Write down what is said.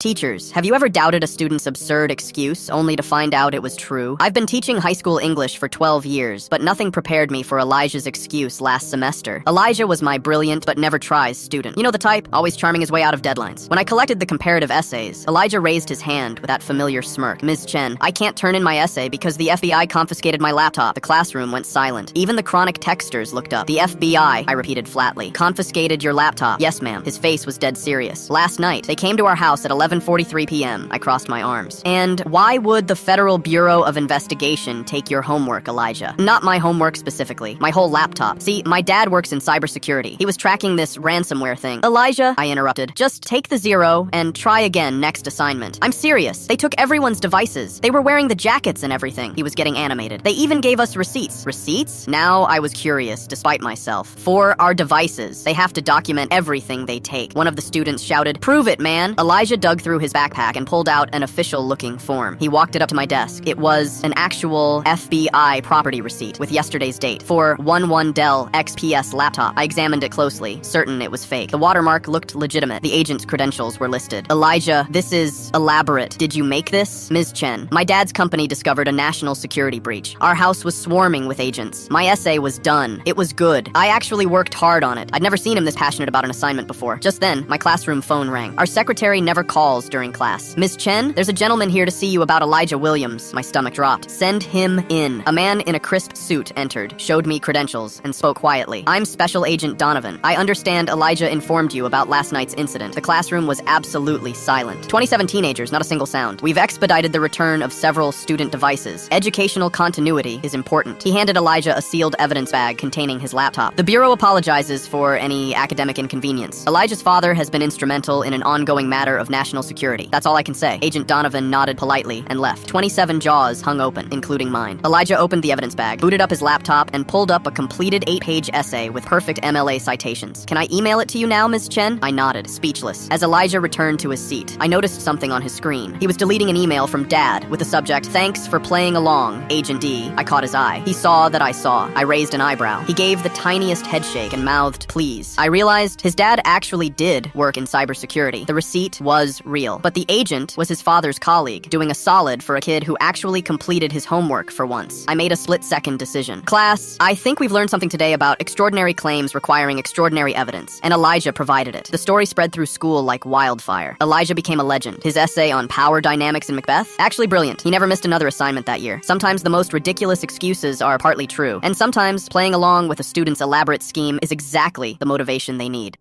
Teachers, have you ever doubted a student's absurd excuse only to find out it was true? I've been teaching high school English for 12 years, but nothing prepared me for Elijah's excuse last semester. Elijah was my brilliant but never tries student. You know the type, always charming his way out of deadlines. When I collected the comparative essays, Elijah raised his hand with that familiar smirk. Ms. Chen, I can't turn in my essay because the FBI confiscated my laptop. The classroom went silent. Even the chronic texters looked up. The FBI, I repeated flatly, confiscated your laptop. Yes, ma'am. His face was dead serious. Last night, they came to our house at 11:43 p.m. I crossed my arms. And why would the Federal Bureau of Investigation take your homework, Elijah? Not my homework specifically, my whole laptop. See, my dad works in cybersecurity. He was tracking this ransomware thing. Elijah, I interrupted, just take the 0 and try again next assignment. I'm serious. They took everyone's devices. They were wearing the jackets and everything. He was getting animated. They even gave us receipts. Receipts? Now I was curious, despite myself. For our devices, they have to document everything they take. One of the students shouted, "Prove it, man!" Elijah dug through his backpack and pulled out an official-looking form. He walked it up to my desk. It was an actual FBI property receipt with yesterday's date for 11 Dell XPS laptop. I examined it closely, certain it was fake. The watermark looked legitimate. The agent's credentials were listed. Elijah, this is elaborate. Did you make this? Ms. Chen, my dad's company discovered a national security breach. Our house was swarming with agents. My essay was done. It was good. I actually worked hard on it. I'd never seen him this passionate about an assignment before. Just then, my classroom phone rang. Our secretary never calls during class. Ms. Chen, there's a gentleman here to see you about Elijah Williams. My stomach dropped. Send him in. A man in a crisp suit entered, showed me credentials, and spoke quietly. I'm Special Agent Donovan. I understand Elijah informed you about last night's incident. The classroom was absolutely silent. 27 teenagers, not a single sound. We've expedited the return of several student devices. Educational continuity is important. He handed Elijah a sealed evidence bag containing his laptop. The Bureau apologizes for any academic inconvenience. Elijah's father has been instrumental in an ongoing matter of national security. That's all I can say. Agent Donovan nodded politely and left. 27 jaws hung open, including mine. Elijah opened the evidence bag, booted up his laptop, and pulled up a completed 8-page essay with perfect MLA citations. Can I email it to you now, Ms. Chen? I nodded, speechless. As Elijah returned to his seat, I noticed something on his screen. He was deleting an email from Dad with the subject, "Thanks for playing along, Agent D." I caught his eye. He saw that I saw. I raised an eyebrow. He gave the tiniest headshake and mouthed, "Please." I realized his dad actually did work in cybersecurity. The receipt was real. But the agent was his father's colleague, doing a solid for a kid who actually completed his homework for once. I made a split-second decision. Class, I think we've learned something today about extraordinary claims requiring extraordinary evidence, and Elijah provided it. The story spread through school like wildfire. Elijah became a legend. His essay on power dynamics in Macbeth? Actually brilliant. He never missed another assignment that year. Sometimes the most ridiculous excuses are partly true, and sometimes playing along with a student's elaborate scheme is exactly the motivation they need.